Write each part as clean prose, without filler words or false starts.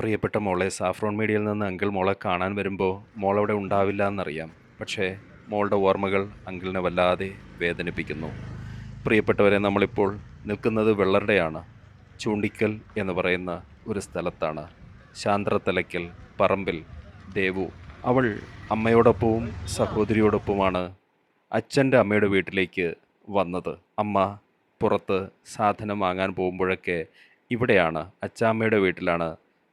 പ്രിയപ്പെട്ട മോളെ, സാഫ്രോൺ മീഡിയയിൽ നിന്ന് അങ്കിൾ മോളെ കാണാൻ വരുമ്പോൾ മോളവിടെ ഉണ്ടാവില്ല എന്നറിയാം. പക്ഷേ മോളുടെ ഓർമ്മകൾ അങ്കിളിനെ വല്ലാതെ വേദനിപ്പിക്കുന്നു. പ്രിയപ്പെട്ടവരെ, നമ്മളിപ്പോൾ നിൽക്കുന്നത് വെള്ളറുടെയാണ്. ചൂണ്ടിക്കൽ എന്ന് പറയുന്ന ഒരു സ്ഥലത്താണ്. ശാന്ത്രത്തലയ്ക്കൽ പറമ്പിൽ ദേവു. അവൾ അമ്മയോടൊപ്പവും സഹോദരിയോടൊപ്പമാണ് അച്ഛൻ്റെ അമ്മയുടെ വീട്ടിലേക്ക് വന്നത്. അമ്മ പുറത്ത് സാധനം വാങ്ങാൻ പോകുമ്പോഴൊക്കെ ഇവിടെയാണ്, അച്ചാമ്മയുടെ വീട്ടിലാണ്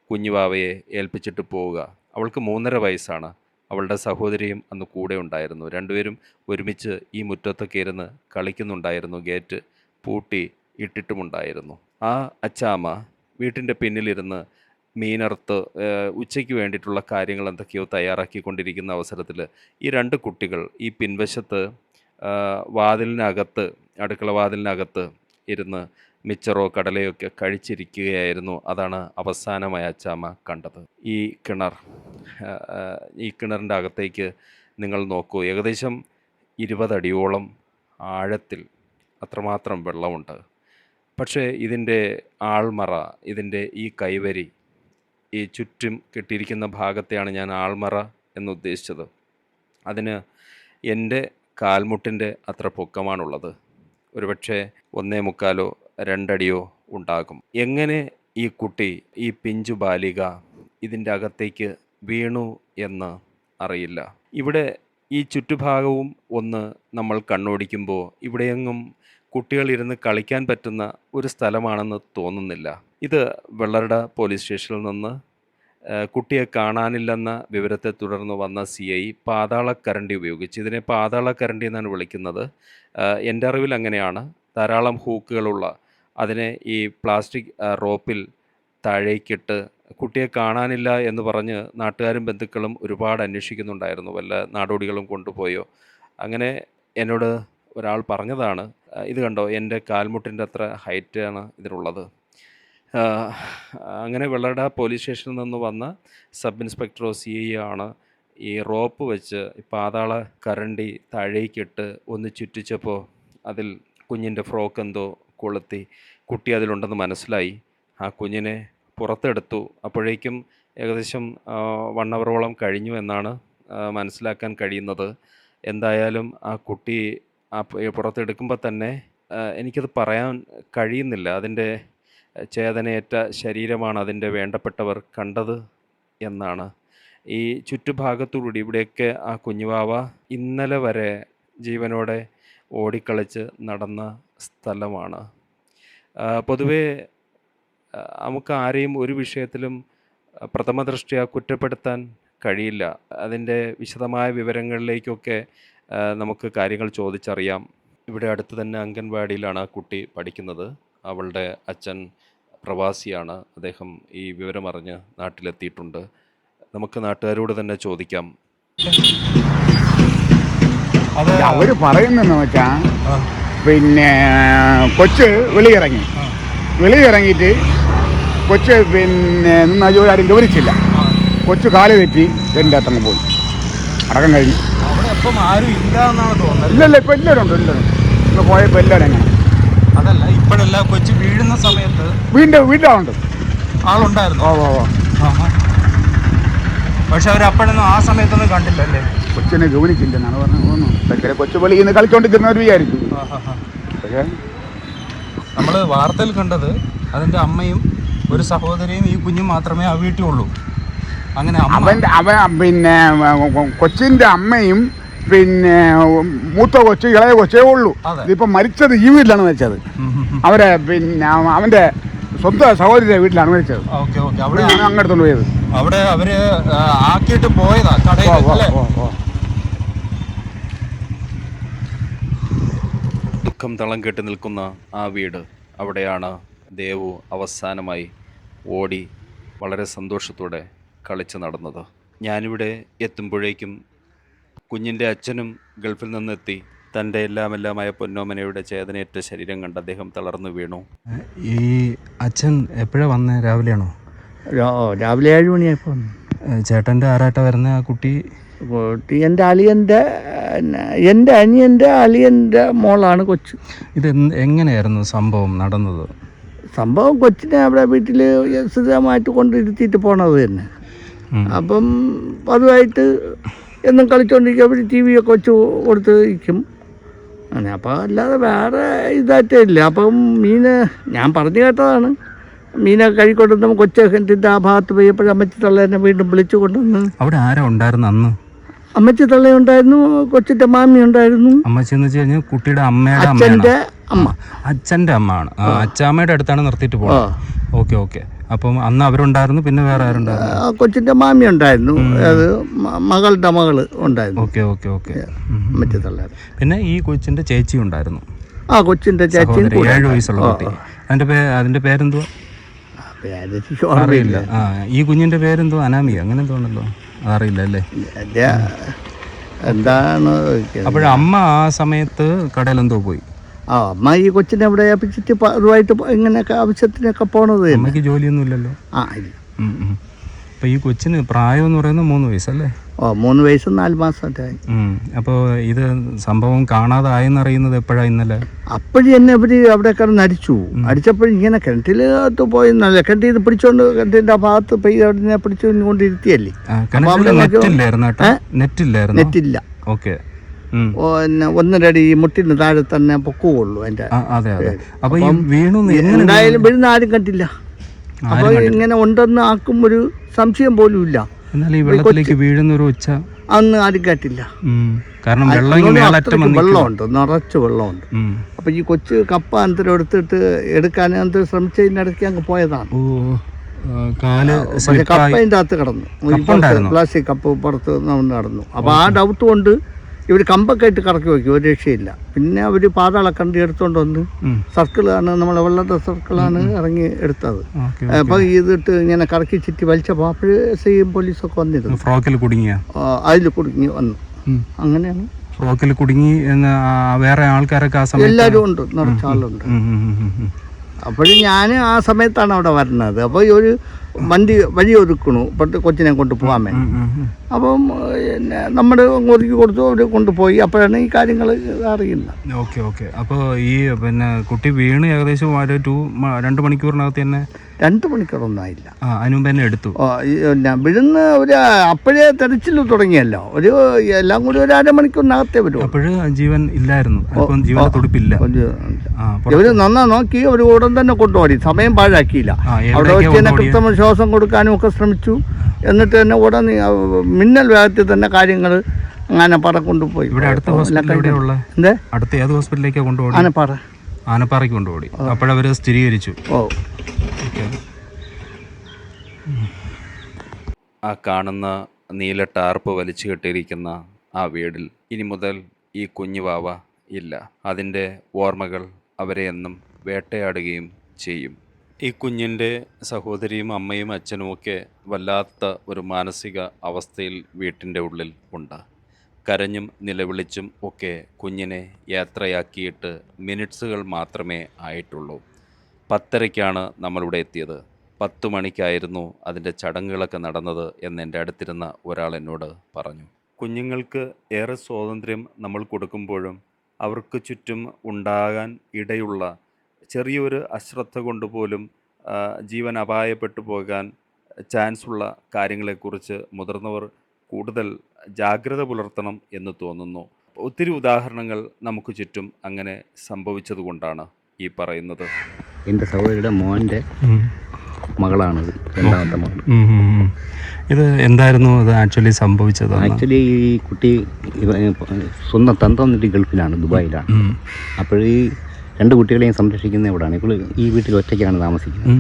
കുഞ്ഞുവാവയെ ഏൽപ്പിച്ചിട്ട് പോവുക. അവൾക്ക് 3.5 വയസ്സാണ്. അവളുടെ സഹോദരിയും അന്ന് കൂടെ ഉണ്ടായിരുന്നു. രണ്ടുപേരും ഒരുമിച്ച് ഈ മുറ്റത്തൊക്കെ ഇരുന്ന് കളിക്കുന്നുണ്ടായിരുന്നു. ഗേറ്റ് പൂട്ടി ഇട്ടിട്ടുമുണ്ടായിരുന്നു. ആ അച്ചാമ്മ വീട്ടിൻ്റെ പിന്നിലിരുന്ന് മീനറുത്ത് ഉച്ചയ്ക്ക് വേണ്ടിയിട്ടുള്ള കാര്യങ്ങൾ എന്തൊക്കെയോ തയ്യാറാക്കിക്കൊണ്ടിരിക്കുന്ന അവസരത്തിൽ ഈ 2 കുട്ടികൾ ഈ പിൻവശത്ത് വാതിലിനകത്ത്, അടുക്കള വാതിലിനകത്ത് ഇരുന്ന് മിച്ചറോ കടലയോ ഒക്കെ കഴിച്ചിരിക്കുകയായിരുന്നു. അതാണ് അവസാനമായി അച്ചാമ്മ കണ്ടത്. ഈ കിണറിൻ്റെ അകത്തേക്ക് നിങ്ങൾ നോക്കൂ. ഏകദേശം 20 അടിയോളം ആഴത്തിൽ അത്രമാത്രം വെള്ളമുണ്ട്. പക്ഷേ ഇതിൻ്റെ ആൾമറ, ഇതിൻ്റെ ഈ കൈവരി, ഈ ചുറ്റും കെട്ടിയിരിക്കുന്ന ഭാഗത്തെയാണ് ഞാൻ ആൾമറ എന്നുദ്ദേശിച്ചത്. അതിന് എൻ്റെ കാൽമുട്ടിൻ്റെ അത്ര പൊക്കമാണുള്ളത്. ഒരുപക്ഷെ 1.25 2 അടിയോ ഉണ്ടാകും. എങ്ങനെ ഈ കുട്ടി, ഈ പിഞ്ചു ബാലിക ഇതിൻ്റെ അകത്തേക്ക് വീണു എന്ന് അറിയില്ല. ഇവിടെ ഈ ചുറ്റുഭാഗവും ഒന്ന് നമ്മൾ കണ്ണോടിക്കുമ്പോൾ ഇവിടെയെങ്ങും കുട്ടികളിരുന്ന് കളിക്കാൻ പറ്റുന്ന ഒരു സ്ഥലമാണെന്ന് തോന്നുന്നില്ല. ഇത് വെള്ളറട പോലീസ് സ്റ്റേഷനിൽ നിന്ന് കുട്ടിയെ കാണാനില്ലെന്ന വിവരത്തെ തുടർന്ന് വന്ന CI പാതാളക്കരണ്ടി ഉപയോഗിച്ച്, ഇതിനെ പാതാളക്കരണ്ടി എന്നാണ് വിളിക്കുന്നത്. എൻ്റെ അറിവിൽ അങ്ങനെയാണ്. ധാരാളം ഹൂക്കുകളുള്ള അതിനെ ഈ പ്ലാസ്റ്റിക് റോപ്പിൽ താഴേക്കിട്ട് കുട്ടിയെ കാണാനില്ല എന്ന് പറഞ്ഞ് നാട്ടുകാരും ബന്ധുക്കളും ഒരുപാട് അന്വേഷിക്കുന്നുണ്ടായിരുന്നു. വല്ല നാടോടികളും കൊണ്ടുപോയോ. അങ്ങനെ എന്നോട് ഒരാൾ പറഞ്ഞതാണ്, ഇത് കണ്ടോ, എൻ്റെ കാൽമുട്ടിൻ്റെ അത്ര ഹൈറ്റാണ് ഇതിനുള്ളത്. അങ്ങനെ വെള്ളറട പോലീസ് സ്റ്റേഷനിൽ നിന്ന് വന്ന സബ് ഇൻസ്പെക്ടറോ CI ആണ് ഈ റോപ്പ് വെച്ച് പാതാള കരണ്ടി താഴേക്കിട്ട് ഒന്ന് ചുറ്റിച്ചപ്പോൾ അതിൽ കുഞ്ഞിൻ്റെ ഫ്രോക്ക് എന്തോ കൊളുത്തി. കുട്ടി അതിലുണ്ടെന്ന് മനസ്സിലായി. ആ കുഞ്ഞിനെ പുറത്തെടുത്തു. അപ്പോഴേക്കും ഏകദേശം 1 അവറോളം കഴിഞ്ഞു എന്നാണ് മനസ്സിലാക്കാൻ കഴിയുന്നത്. എന്തായാലും ആ കുട്ടി പുറത്തെടുക്കുമ്പോൾ തന്നെ എനിക്കത് പറയാൻ കഴിയുന്നില്ല. അതിൻ്റെ ചേതനയേറ്റ ശരീരമാണ് അതിൻ്റെ വേണ്ടപ്പെട്ടവർ കണ്ടത് എന്നാണ്. ഈ ചുറ്റുഭാഗത്തുകൂടി ഇവിടെയൊക്കെ ആ കുഞ്ഞുവാവ ഇന്നലെ വരെ ജീവനോടെ ഓടിക്കളിച്ച് നടന്ന സ്ഥലമാണ്. പൊതുവേ നമുക്ക് ആരെയും ഒരു വിഷയത്തിലും പ്രഥമദൃഷ്ട്യാ കുറ്റപ്പെടുത്താൻ കഴിയില്ല. അതിൻ്റെ വിശദമായ വിവരങ്ങളിലേക്കൊക്കെ നമുക്ക് കാര്യങ്ങൾ ചോദിച്ചറിയാം. ഇവിടെ അടുത്ത് തന്നെ അംഗൻവാടിയിലാണ് ആ കുട്ടി പഠിക്കുന്നത്. അവളുടെ അച്ഛൻ പ്രവാസിയാണ്. അദ്ദേഹം ഈ വിവരമറിഞ്ഞ് നാട്ടിലെത്തിയിട്ടുണ്ട്. നമുക്ക് നാട്ടുകാരോട് തന്നെ ചോദിക്കാം. അവർ പറയുന്നെന്ന് വെച്ചാൽ, പിന്നെ കൊച്ച് വെളിയിറങ്ങിയിട്ട് കൊച്ച് പിന്നെ നിന്ന് ജോലി ആരും ഗൗനിച്ചില്ല. കൊച്ചു കാല് തെറ്റി എൻ്റെ അത്തങ്ങ് പോയി, അടക്കം കഴിഞ്ഞു. ഇല്ലല്ല, ഇപ്പം എല്ലാവരും ഉണ്ട്. ഇപ്പം പോയപ്പോൾ എല്ലാവരും എങ്ങനെ അതല്ല, ഇപ്പോഴല്ല, കൊച്ചു വീഴുന്ന സമയത്ത് വീട്ടിലുണ്ട് ആളുണ്ടായിരുന്നു. ഓ. പക്ഷെ അവരപ്പോഴൊന്നും ആ സമയത്തൊന്നും കണ്ടില്ലല്ലേ? കൊച്ചിനെ ഗൗനിച്ചില്ലെന്നാണ് പറഞ്ഞത്. കൊച്ചു വെളിയിൽ നിന്ന് കളിച്ചോണ്ടിരിക്കുന്നവർ വിചാരിച്ചു. പക്ഷേ നമ്മൾ വാർത്തയിൽ കണ്ടത് അതിൻ്റെ അമ്മയും ഒരു സഹോദരിയും ഈ കുഞ്ഞും മാത്രമേ ആ വീട്ടിലുള്ളൂ. അങ്ങനെ പിന്നെ കൊച്ചിൻ്റെ അമ്മയും പിന്നെ മൂത്ത കൊച്ച് ഇളയ കൊച്ചേ ഉള്ളൂ. ഇതിപ്പോൾ മരിച്ചത് ഈ വീട്ടിലാണ് മരിച്ചത്. അവരെ പിന്നെ അവൻ്റെ സ്വന്തം സഹോദരിയുടെ വീട്ടിലാണ് മരിച്ചത്. അവിടെയാണ് അങ്ങെടുത്തോണ്ട് പോയത്. അവിടെ അവര് ആക്കിയിട്ട് പോയതാ കടയിൽ. ദുഃഖം തളം കെട്ടി നിൽക്കുന്ന ആ വീട്, അവിടെയാണ് ദേവു അവസാനമായി ഓടി വളരെ സന്തോഷത്തോടെ കളിച്ച് നടന്നത്. ഞാനിവിടെ എത്തുമ്പോഴേക്കും കുഞ്ഞിൻ്റെ അച്ഛനും ഗൾഫിൽ നിന്നെത്തി. തൻ്റെ എല്ലാമായ പൊന്നോമനയുടെ ചേതനയേറ്റ ശരീരം കണ്ട് അദ്ദേഹം തളർന്നു വീണു. ഈ അച്ഛൻ എപ്പോഴാണ് വന്നത്? രാവിലെയാണോ? രാവിലെ 7 മണിയായപ്പോൾ വന്നു. ചേട്ടൻ്റെ ആരാട്ട വരുന്ന ആ കുട്ടി? എൻ്റെ അനിയൻ്റെ അളിയൻ്റെ മോളാണ് കൊച്ചു. ഇത് എങ്ങനെയായിരുന്നു സംഭവം നടന്നത്? സംഭവം കൊച്ചിനെ അവിടെ വീട്ടിൽ സ്ഥിരമായിട്ട് കൊണ്ടിരുത്തിയിട്ട് പോണത് തന്നെ. അപ്പം അതുമായിട്ട് എന്നും കളിച്ചുകൊണ്ടിരിക്കും. അവർ ടി വി ഒക്കെ വെച്ച് കൊടുത്ത് ഇരിക്കും. അങ്ങനെ അപ്പം അല്ലാതെ വേറെ ഇതായിട്ടേ ഇല്ല. അപ്പം മീന് ഞാൻ പറഞ്ഞു കേട്ടതാണ്, മീനൊക്കെ കഴിക്കൊണ്ടുവന്ന് കൊച്ചിൻ്റെ ആ ഭാഗത്ത് പോയപ്പോഴും അമ്മച്ചി തള്ളേനെ വീണ്ടും വിളിച്ചു കൊണ്ടുവന്ന്. അവിടെ ആരാ ഉണ്ടായിരുന്നു അന്ന്? അമ്മച്ചി തള്ളയുണ്ടായിരുന്നു, കൊച്ചിൻ്റെ മാമി ഉണ്ടായിരുന്നു. അമ്മച്ചി എന്ന് വെച്ച് കഴിഞ്ഞാൽ കുട്ടിയുടെ അമ്മയുടെ അച്ഛൻ്റെ അമ്മ, അച്ഛൻ്റെ അമ്മ ആണ്. അച്ചാമ്മയുടെ അടുത്താണ് നിർത്തിയിട്ട് പോകുന്നത്. Okay okay. അപ്പം അന്ന് അവരുണ്ടായിരുന്നു, പിന്നെ വേറെ ആരുണ്ടായിരുന്നു? കൊച്ചിൻ്റെ മാമി ഉണ്ടായിരുന്നു, അത് മകളുടെ മകള് ഉണ്ടായിരുന്നു. Okay okay okay. അമ്മച്ചി തള്ളേർ. പിന്നെ ഈ കൊച്ചിൻ്റെ ചേച്ചി ഉണ്ടായിരുന്നു. ആ കൊച്ചിൻ്റെ ചേച്ചിയും 7 വയസ്സുള്ള കുട്ടി. അതിൻ്റെ പേരെന്തുവാ? അറിയില്ല. ആ ഈ കുഞ്ഞിൻ്റെ പേരെന്തോ അനാമിക അങ്ങനെ എന്തോ ഉണ്ടല്ലോ, അതറിയില്ല അല്ലേ? എന്താണ് അപ്പോഴമ്മ ആ സമയത്ത് കടയിലെന്തോ പോയി. അമ്മ ഈ കൊച്ചിനെ അവിടെ ഏൽപ്പിച്ചിട്ട് അതുമായിട്ട് ഇങ്ങനെയൊക്കെ ആവശ്യത്തിനൊക്കെ പോണത്. അമ്മയ്ക്ക് ജോലിയൊന്നും ഇല്ലല്ലോ. ഇല്ല. അപ്പോൾ ഈ കൊച്ചിന് പ്രായം എന്ന് പറയുന്നത് 3 വയസ്സല്ലേ? 3 വയസ്സും 4 മാസമൊക്കെ ആയി. അപ്പോൾ ഇത് സംഭവം കാണാതായെന്നറിയുന്നത് എപ്പോഴാണ്? ഇന്നലെ. അപ്പോഴും എന്നെ ഇവര് അവിടെ കിടന്ന് അടിച്ചപ്പോഴും ഇങ്ങനെ കിണറ്റിലോട്ട് പോയെന്നല്ല, കിണറ്റിൽ പിടിച്ചോണ്ട് കിണറ്റിന്റെ ആ ഭാഗത്ത് പെയ്തെ പിടിച്ചുകൊണ്ടിരുത്തിയല്ലേ. നെറ്റില്ല. ഓക്കെ. 1.5 അടി മുട്ടിന് താഴെ തന്നെ പൊക്കുള്ളൂ അതിന്റെ. അപ്പൊ എന്തായാലും വീഴുന്ന ആരും കണ്ടില്ല. അപ്പൊ ഇങ്ങനെ ഉണ്ടെന്ന് ആക്കും ഒരു സംശയം പോലും ഇല്ല. വീഴുന്ന ഒരു ഒച്ച അന്ന് ആരും കേട്ടില്ല. കാരണം വെള്ളമുണ്ട്, നിറച്ച് വെള്ളമുണ്ട്. അപ്പൊ ഈ കൊച്ചു കപ്പ അന്തരം എടുക്കാൻ അന്തരം ശ്രമിച്ചതിനിടയ്ക്ക് അങ്ങ് പോയതാണ്. കപ്പതിൻ്റെ അകത്ത് കിടന്നു, പ്ലാസ്റ്റിക് കപ്പ് പുറത്ത് നടന്നു. അപ്പൊ ആ ഡൗട്ട് കൊണ്ട് ഇവർ കമ്പൊക്കെ ആയിട്ട് കറക്കി വയ്ക്കും, ഒരു രക്ഷയില്ല. പിന്നെ അവർ പാതാള കണ്ടി എടുത്തോണ്ട് വന്ന് സർക്കിളാണ്, നമ്മളെ വെള്ളത്തെ സർക്കിളാണ് ഇറങ്ങി എടുത്തത്. അപ്പൊ ഇതിട്ട് ഇങ്ങനെ കറക്കി ചുറ്റി വലിച്ചപ്പോൾ അപ്പോഴ് SIയും പോലീസൊക്കെ വന്നിരുന്നു. അതിൽ കുടുങ്ങി വന്നു. അങ്ങനെയാണ് ഫ്രോക്കിൽ കുടുങ്ങി. വേറെ ആൾക്കാരൊക്കെ എല്ലാവരും ഉണ്ട്, നിറച്ച ആളുണ്ട്. അപ്പോഴും ഞാൻ ആ സമയത്താണ് അവിടെ വരുന്നത്. അപ്പോൾ ഈ ഒരു വഴി ഒതുക്കണു കൊച്ചിനെ കൊണ്ട് പോകാൻ വേണ്ടി. അപ്പം നമ്മൾ ഒതുക്കി കൊടുത്തു, അവർ കൊണ്ടുപോയി. അപ്പോഴാണ് ഈ കാര്യങ്ങൾ അറിയുന്നത്. Okay okay. അപ്പോൾ ഈ പിന്നെ കുട്ടി വീണ് ഏകദേശം 2 മണിക്കൂറിനകത്ത് തന്നെ? 2 മണിക്കൂറൊന്നും ആയില്ല, അതിന് മുമ്പ് തന്നെ എടുത്തു. വിഴുന്ന് ഒരു അപ്പോഴേ തെരച്ചിൽ തുടങ്ങിയല്ലോ. ഒരു എല്ലാം കൂടി ഒരു 1/2 മണിക്കൂറിനകത്തേ വരും. അപ്പോഴ് ജീവൻ ഇല്ലായിരുന്നു, ജീവൻ തുടിപ്പില്ല. ഇവര് നന്നാ നോക്കി ഒരു ഉടൻ തന്നെ കൊണ്ടുപോയി, സമയം പാഴാക്കിയില്ല. അവിടെ വെച്ച് തന്നെ കൃത്രിമ ശ്വാസം കൊടുക്കാനും ഒക്കെ ശ്രമിച്ചു. എന്നിട്ട് തന്നെ ഉടൻ മിന്നൽ വേഗത്തിൽ തന്നെ കാര്യങ്ങൾ അങ്ങനെ കൊണ്ടുപോയി. അടുത്ത ഏത് ഹോസ്പിറ്റലിലേക്കാണ് കൊണ്ടുപോയി? ആനപ്പാറയ്ക്ക് കൊണ്ടുപോയി. അപ്പോഴവര് സ്ഥിരീകരിച്ചു. ആ കാണുന്ന നീല ടാർപ്പ് വലിച്ചു കെട്ടിയിരിക്കുന്ന ആ വീടിൽ ഇനി മുതൽ ഈ കുഞ്ഞു വാവ ഇല്ല. അതിൻ്റെ ഓർമ്മകൾ അവരെ എന്നും വേട്ടയാടുകയും ചെയ്യും. ഈ കുഞ്ഞിൻ്റെ സഹോദരിയും അമ്മയും അച്ഛനുമൊക്കെ വല്ലാത്ത ഒരു മാനസിക അവസ്ഥയിൽ വീട്ടിൻ്റെ ഉള്ളിൽ ഉണ്ട്. കരഞ്ഞും നിലവിളിച്ചും ഒക്കെ കുഞ്ഞിനെ യാത്രയാക്കിയിട്ട് മിനിറ്റ്സുകൾ മാത്രമേ ആയിട്ടുള്ളൂ. 10:30-ക്കാണ് നമ്മളിവിടെ എത്തിയത്. 10 മണിക്കായിരുന്നു അതിൻ്റെ ചടങ്ങുകളൊക്കെ നടന്നത് എന്ന് എൻ്റെ അടുത്തിരുന്ന ഒരാൾ എന്നോട് പറഞ്ഞു. കുഞ്ഞുങ്ങൾക്ക് ഏറെ സ്വാതന്ത്ര്യം നമ്മൾ കൊടുക്കുമ്പോഴും അവർക്ക് ചുറ്റും ഉണ്ടാകാൻ ഇടയുള്ള ചെറിയൊരു അശ്രദ്ധ കൊണ്ടുപോലും ജീവൻ അപായപ്പെട്ടു പോകാൻ ചാൻസുള്ള കാര്യങ്ങളെക്കുറിച്ച് മുതിർന്നവർ കൂടുതൽ ജാഗ്രത പുലർത്തണം എന്ന് തോന്നുന്നു. ഒത്തിരി ഉദാഹരണങ്ങൾ നമുക്ക് ചുറ്റും അങ്ങനെ സംഭവിച്ചതുകൊണ്ടാണ് ഈ പറയുന്നത്. എൻ്റെ സഹോദരിയുടെ മോൻ്റെ മകളാണിത്, 2ാമത്തെ മകൾ. ഇത് എന്തായിരുന്നു ഇത് ആക്ച്വലി സംഭവിച്ചത്? ആക്ച്വലി ഈ കുട്ടി സ്വന്തം തന്ത വന്നിട്ട് ഗൾഫിലാണ്, ദുബായിലാണ്. അപ്പോൾ ഈ 2 കുട്ടികളെയും സംരക്ഷിക്കുന്ന ഇവിടെയാണ്. ഇപ്പോൾ ഈ വീട്ടിൽ ഒറ്റയ്ക്കാണ് താമസിക്കുന്നത്.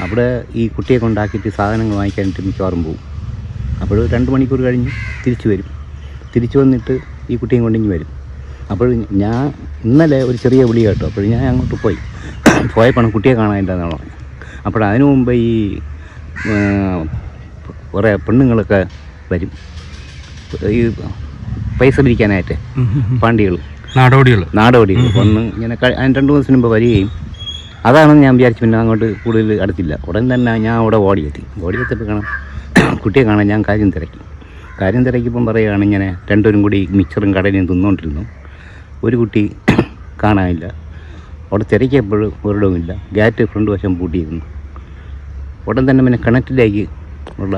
അവിടെ ഈ കുട്ടിയെ കൊണ്ടാക്കിയിട്ട് സാധനങ്ങൾ വാങ്ങിക്കാനായിട്ട് മിക്കവാറും പോകും. അപ്പോൾ 2 മണിക്കൂർ കഴിഞ്ഞ് തിരിച്ചു വരും. തിരിച്ചു വന്നിട്ട് ഈ കുട്ടിയും കൊണ്ടിങ്ങി വരും. അപ്പോൾ ഞാൻ ഇന്നലെ ഒരു ചെറിയ വിളി കേട്ടു. അപ്പോൾ ഞാൻ അങ്ങോട്ട് പോയപ്പോൾ കുട്ടിയെ കാണാനില്ലെന്നാണ് പറഞ്ഞത്. അപ്പോൾ അതിനു മുമ്പ് ഈ കുറേ പെണ്ണുങ്ങളൊക്കെ വരും, ഈ പൈസ പിരിക്കാനായിട്ട്, പാണ്ടികൾ, നാടോടികൾ വന്ന് ഇങ്ങനെ 2 ദിവസത്തിന് മുമ്പ് വരികയും അതാണെന്ന് ഞാൻ വിചാരിച്ചു. പിന്നെ അങ്ങോട്ട് കൂടുതൽ അടുത്തില്ല. ഉടൻ തന്നെ ഞാൻ അവിടെ ഓടിയെത്തിയപ്പോൾ കാണാം കുട്ടിയെ കാണാൻ. ഞാൻ കാര്യം തിരക്കിയപ്പം പറയുകയാണ് ഇങ്ങനെ 2 പേരും കൂടി മിക്സറും കടലയും തിന്നുകൊണ്ടിരുന്നു. ഒരു കുട്ടി കാണാനില്ല. അവിടെ തിരക്കിയപ്പോൾ ഒരിടവുമില്ല. ഗേറ്റ് ഫ്രണ്ട് വശം പൂട്ടിയിരുന്നു. ഉടൻ തന്നെ പിന്നെ കിണറ്റിലേക്ക് ഉള്ള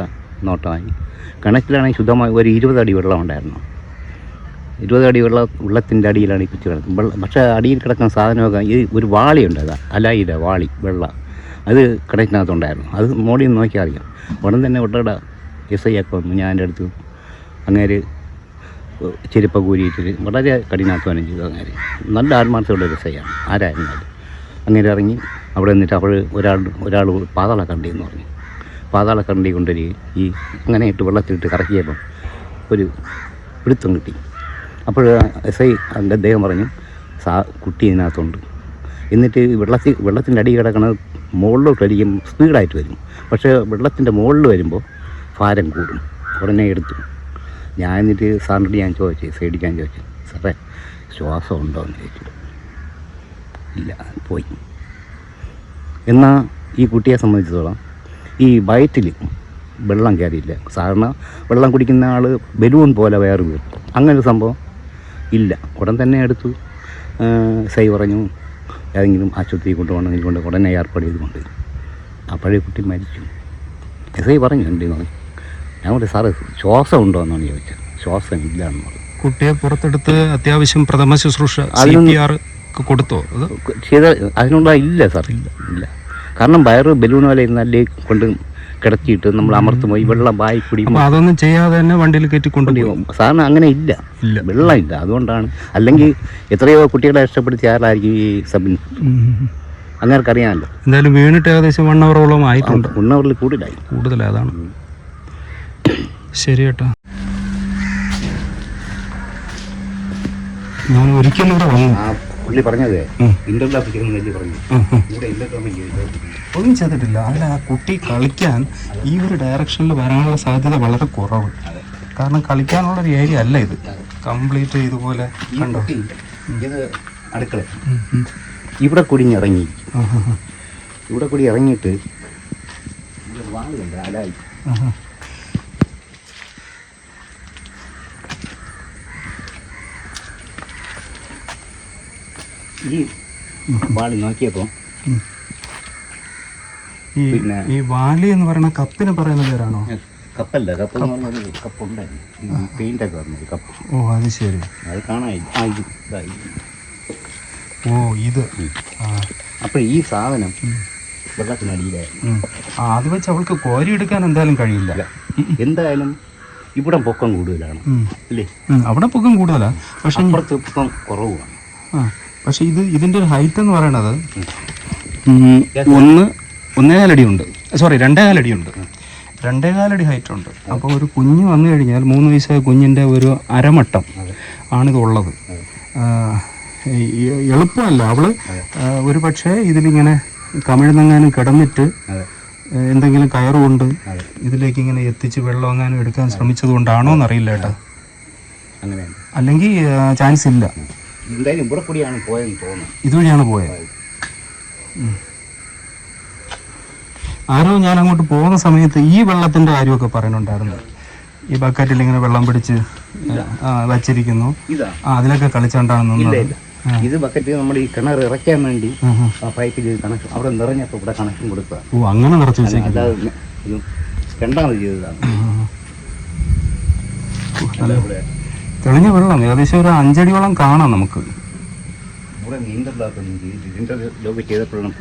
നോട്ടമായി. കിണറ്റിലാണെങ്കിൽ ശുദ്ധമായി ഒരു 20 അടി വെള്ളം ഉണ്ടായിരുന്നു. 20 അടി വെള്ളത്തിൻ്റെ അടിയിലാണ് ഈ കുത്തി കിടക്കുന്നത്. പക്ഷേ അടിയിൽ കിടക്കുന്ന സാധനമൊക്കെ ഈ ഒരു വാളിയുണ്ട്, അതാ അലായില്ല വാളി വെള്ള, അത് കിണറ്റിനകത്തുണ്ടായിരുന്നു. അത് മോളിൽ നിന്ന് നോക്കിയാൽ അറിയാം. ഉടൻ തന്നെ ഒട്ടട SI ഒക്കെ വന്നു. ഞാൻ എൻ്റെ അടുത്ത് അങ്ങേര് ചെരുപ്പൊക്കെ കൂരിയിട്ട് വളരെ കഠിനാധ്വാനം ചെയ്തു. അങ്ങേര് നല്ല ആത്മാർത്ഥമുള്ള SI ആണ്, ആരായിരുന്നാലും. അങ്ങേര് ഇറങ്ങി അവിടെ നിന്നിട്ട് അപ്പോൾ ഒരാൾ പാതാളക്കണ്ടിയെന്ന് പറഞ്ഞു. പാതാളക്കണ്ടി കൊണ്ടുവരികയും ഈ അങ്ങനെ ഇട്ട് വെള്ളത്തിലിട്ട് കറക്കിയപ്പം ഒരു പിടുത്തം കിട്ടി. അപ്പോൾ SI അതിൻ്റെ അദ്ദേഹം പറഞ്ഞു കുട്ടി ഇതിനകത്തുണ്ട്. എന്നിട്ട് വെള്ളത്തിൻ്റെ അടി കിടക്കുന്നത് മുകളിലോട്ട് അടിക്കും സ്പീഡായിട്ട് വരും. പക്ഷേ വെള്ളത്തിൻ്റെ മുകളിൽ വരുമ്പോൾ ഭാരം കൂടും. ഉടനെ എടുത്തു. ഞാൻ എന്നിട്ട് സാറിനോട് ഞാൻ ചോദിച്ചു, സൈഡിക്കാൻ ചോദിച്ചു, സാറേ ശ്വാസം ഉണ്ടോ എന്ന് ചോദിച്ചു. ഇല്ല, പോയി. എന്നാൽ ഈ കുട്ടിയെ സംബന്ധിച്ചിടത്തോളം ഈ വയറ്റിൽ വെള്ളം കയറിയില്ല. സാധാരണ വെള്ളം കുടിക്കുന്ന ആൾ ബലൂൺ പോലെ വേറെ വീഴും. അങ്ങനൊരു സംഭവം ഇല്ല. ഉടൻ തന്നെ എടുത്തു. സൈ പറഞ്ഞു ഏതെങ്കിലും ആശുപത്രി കൊണ്ടുപോകണമെങ്കിൽ കൊണ്ട് ഉടനെ ഏർപ്പാട് ചെയ്തുകൊണ്ട് അപ്പോഴേ കുട്ടി മരിച്ചു. SI പറഞ്ഞു എൻ്റെ പറഞ്ഞു. ഞാൻ പറഞ്ഞു സാറ് ശ്വാസം ഉണ്ടോ എന്നാണ് ചോദിച്ചത്. ശ്വാസം ഇല്ല എന്ന് പറഞ്ഞു. കുട്ടിയെ പുറത്തെടുത്ത് അത്യാവശ്യം പ്രഥമ ശുശ്രൂഷ CPR കൊടുത്തോ? അത് അതിനുള്ള ഇല്ല സാർ, ഇല്ല. കാരണം വയറ് ബലൂൺ പോലെ ഇരുന്നല്ലേ കൊണ്ട് കിടത്തിയിട്ട് നമ്മൾ അമർത്തുമ്പോൾ ഈ വെള്ളം വായി കുടിക്കുമ്പോൾ അതൊന്നും ചെയ്യാതെ തന്നെ വണ്ടിയിൽ കയറ്റി കൊണ്ടുപോകും. സാറിന് അങ്ങനെ ഇല്ല, വെള്ളം ഇല്ല. അതുകൊണ്ടാണ്. അല്ലെങ്കിൽ എത്രയോ കുട്ടികളെ ഇഷ്ടപ്പെടുത്തി ആരായിരിക്കും ഈ സബ് അങ്ങനെയൊക്കെ അറിയാമല്ലോ. എന്തായാലും വീണിട്ട് ഏകദേശം 1 ഹവറോളം ആയിട്ടുണ്ട്. 1 ഹവറിൽ കൂടുതലായി. അതാണ്. ശരി കേട്ടോ. ഞാൻ ഒരിക്കലും ഇവിടെ വന്നു. പുള്ളി പറഞ്ഞത് ഇന്റർലോക്ക് ചെയ്യുന്നില്ല പറഞ്ഞു. ഇവിടെ ഇന്റർലോക്ക് ചെയ്തു ഒന്നും ചെയ്തിട്ടില്ല. അല്ല, ആ കുട്ടി കളിക്കാൻ ഈ ഒരു ഡയറക്ഷനിൽ വരാനുള്ള സാധ്യത വളരെ കുറവ്. കാരണം കളിക്കാനുള്ളൊരു ഏരിയ അല്ല ഇത്. കംപ്ലീറ്റ് ഇതുപോലെ കണ്ടോ. ഇത് അടുക്കള ഇവിടെ കുടിഞ്ഞിറങ്ങി. ഇവിടെ കൂടി ഇറങ്ങിയിട്ട് വാങ്ങുന്നുണ്ട് അലായി. ഈ വാളി നോക്കിയപ്പോൾ ഈ വാലി എന്ന് പറയുന്ന കപ്പിന് പറയുന്ന പേരാണോ? കപ്പല്ല, കപ്പ് കപ്പുണ്ടായിരുന്നു. പെയിൻ്റൊക്കെ പറഞ്ഞത് കപ്പ്. ഓ, അത് ശരി. അത് കാണാനില്ല. ഓ, ഇത്. അപ്പോൾ ഈ സാധനം വെള്ളത്തിനടിയിലായിരുന്നു. അത് വെച്ച് അവൾക്ക് കോരിയെടുക്കാൻ എന്തായാലും കഴിയില്ല. എന്തായാലും ഇവിടെ പൊക്കം കൂടുതലാണ് അല്ലേ? അവിടെ പൊക്കം കൂടുതലാണ്. പക്ഷെ അപ്പുറത്ത് പൊക്കം കുറവാണ്. പക്ഷെ ഇതിൻ്റെ ഒരു ഹൈറ്റ് എന്ന് പറയണത് 1.25 അടിയുണ്ട്. സോറി, 2.25 അടിയുണ്ട്. 2.25 അടി ഹൈറ്റ് ഉണ്ട്. അപ്പോൾ ഒരു കുഞ്ഞ് വന്നു കഴിഞ്ഞാൽ 3 വയസ്സായ കുഞ്ഞിൻ്റെ ഒരു അരമട്ടം ആണിതുള്ളത്. എളുപ്പമല്ല. അവള് ഒരു പക്ഷേ ഇതിലിങ്ങനെ കമിഴ്ന്നെങ്ങാനും കിടന്നിട്ട് എന്തെങ്കിലും കയറുകൊണ്ട് ഇതിലേക്ക് ഇങ്ങനെ എത്തിച്ച് വെള്ളം എങ്ങാനും എടുക്കാൻ ശ്രമിച്ചത് കൊണ്ടാണോ എന്നറിയില്ല കേട്ടോ. അല്ലെങ്കിൽ ചാൻസ് ഇല്ല. ഇതുവഴിയാണ് പോയത്. ആരോ ഞാൻ അങ്ങോട്ട് പോകുന്ന സമയത്ത് ഈ വെള്ളത്തിന്റെ കാര്യമൊക്കെ പറയുന്നുണ്ടായിരുന്നു. ഈ ബക്കറ്റിൽ ഇങ്ങനെ വെള്ളം പിടിച്ച് വച്ചിരിക്കുന്നു, അതിലൊക്കെ കളിച്ചോണ്ടാണ് നിന്നത്. ഇത് ബക്കറ്റ് നമ്മൾ ഈ കിണർ ഇറക്കാൻ വേണ്ടി പൈപ്പിൽ കണക്ഷൻ അവിടെ നിറഞ്ഞപ്പോൾ ഇവിടെ കണക്ഷൻ കൊടുക്കുക. ഓ, അങ്ങനെ നിറച്ച് വെച്ചേക്കും. അല്ലാതെ രണ്ടാമത് ചെയ്തതാണ്. തെളിഞ്ഞ വെള്ളം ഏകദേശം ഒരു 5 അടിയോളം കാണാം നമുക്ക്. ഇവിടെ ഇന്റർലോക്ക് ചെയ്തപ്പോഴാണ്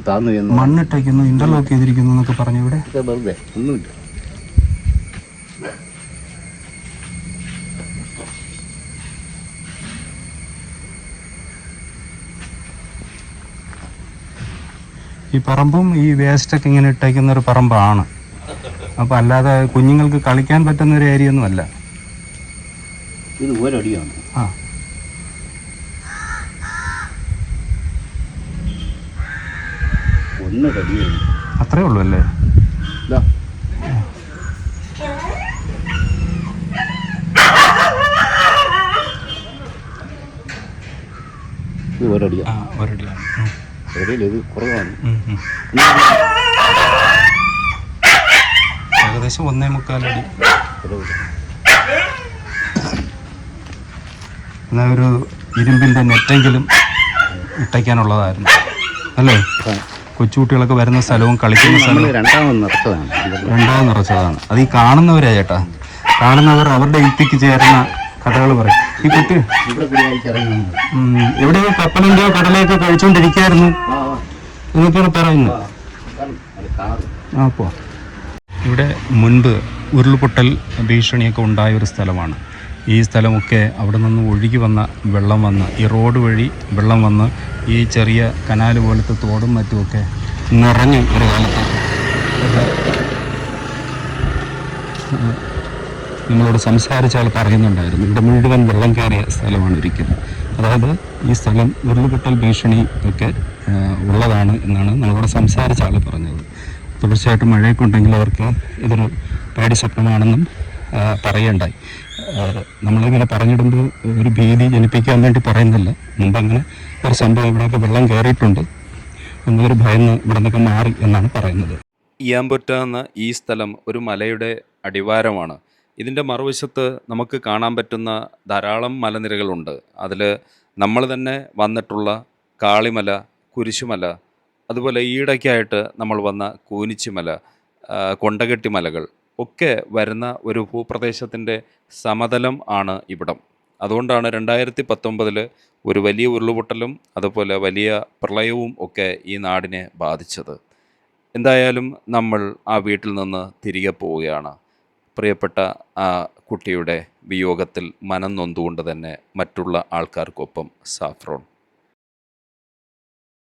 താന്നു എന്ന് മണ്ണിട്ടേക്കുന്നു, ഇന്റർലോക്ക് ചെയ്തിരിക്കുന്നു എന്നൊക്കെ പറഞ്ഞു. ഇവിടെ വെറുതെ ഒന്നുമില്ല. ഈ പറമ്പും ഈ വേസ്റ്റൊക്കെ ഇങ്ങനെ ഇട്ടേക്കുന്ന ഒരു പറമ്പാണ്. അപ്പം അല്ലാതെ കുഞ്ഞുങ്ങൾക്ക് കളിക്കാൻ പറ്റുന്ന ഒരു ഏരിയ ഒന്നും അല്ല ഇത്. ഒരടിയാണ്. അത്രേ ഉള്ളൂ അല്ലേ? ഇത് ഒരടിയാണ്. ഇത് കുറവാണ്. ഏകദേശം 1.25 അടി. എന്നാ ഒരു ഇരുമ്പിന്റെ നെറ്റെങ്കിലും ഇട്ടയ്ക്കാനുള്ളതായിരുന്നു അല്ലേ? കൊച്ചുകുട്ടികളൊക്കെ വരുന്ന സ്ഥലവും കളിക്കുന്ന നമ്മൾ സ്ഥലവും രണ്ടാമത് നിറച്ചതാണ്. രണ്ടാമത് നിറച്ചതാണ്. അത് ഈ കാണുന്നവരാ ചേട്ടാ, കാണുന്നവർ അവരുടെ യുക്തിക്ക് ചേരുന്ന കഥകൾ പറയും. ഈ കുട്ടി ഇവിടെ കുടിയാഴ്ച ഇറങ്ങി എവിടെയോ കപ്പലിൻ്റെയോ കടലയൊക്കെ കഴിച്ചുകൊണ്ടിരിക്കുകയായിരുന്നു എന്നൊക്കെയാണ് പറയുന്നത്. അപ്പോൾ ഇവിടെ മുൻപ് ഉരുൾപൊട്ടൽ ഭീഷണിയൊക്കെ ഉണ്ടായ ഒരു സ്ഥലമാണ്. ഈ സ്ഥലമൊക്കെ അവിടെ നിന്ന് ഒഴുകി വന്ന വെള്ളം വന്ന് ഈ റോഡ് വഴി വെള്ളം വന്ന് ഈ ചെറിയ കനാല് പോലത്തെ തോടും മറ്റുമൊക്കെ നിറഞ്ഞു ഒരു കാലത്ത്. നമ്മളോട് സംസാരിച്ച ആൾ പറയുന്നുണ്ടായിരുന്നു ഇവിടെ മുഴുവൻ വെള്ളം കയറിയ സ്ഥലമാണ് ഒരിക്കലും. അതായത് ഈ സ്ഥലം ഉരുൾപൊട്ടൽ ഭീഷണി ഒക്കെ ഉള്ളതാണ് എന്നാണ് നമ്മളോട് സംസാരിച്ച ആൾ പറഞ്ഞത്. തീർച്ചയായിട്ടും മഴയൊക്കെ ഉണ്ടെങ്കിൽ അവർക്ക് ഇതൊരു പേടി സ്വപ്നമാണെന്നും പറയണ്ടായി. നമ്മളിങ്ങനെ പറഞ്ഞിടുമ്പോൾ ഒരു ഭീതി ജനിപ്പിക്കാൻ വേണ്ടി പറയുന്നില്ല. മുമ്പ് അങ്ങനെ ഒരു സംഭവം ഇവിടെയൊക്കെ വെള്ളം കയറിയിട്ടുണ്ട് എന്നൊരു ഭയന്ന് ഇവിടെ നിന്നൊക്കെ മാറി എന്നാണ് പറയുന്നത്. ഇയാമ്പൊറ്റ എന്ന ഈ സ്ഥലം ഒരു മലയുടെ അടിവാരമാണ്. ഇതിൻ്റെ മറുവശത്ത് നമുക്ക് കാണാൻ പറ്റുന്ന ധാരാളം മലനിരകളുണ്ട്. അതിൽ നമ്മൾ തന്നെ വന്നിട്ടുള്ള കാളിമല, കുരിശുമല, അതുപോലെ ഈയിടയ്ക്കായിട്ട് നമ്മൾ വന്ന കൂനിച്ചിമല, കൊണ്ടകെട്ടി മലകൾ ഒക്കെ വരുന്ന ഒരു ഭൂപ്രദേശത്തിൻ്റെ സമതലം ആണ് ഇവിടം. അതുകൊണ്ടാണ് 2019 ഒരു വലിയ ഉരുളുപൊട്ടലും അതുപോലെ വലിയ പ്രളയവും ഒക്കെ ഈ നാടിനെ ബാധിച്ചത്. എന്തായാലും നമ്മൾ ആ വീട്ടിൽ നിന്ന് തിരികെ പോവുകയാണ്. പ്രിയപ്പെട്ട ആ കുട്ടിയുടെ വിയോഗത്തിൽ മനം നൊന്തുകൊണ്ട് തന്നെ മറ്റുള്ള ആൾക്കാർക്കൊപ്പം സാഫ്രോൺ.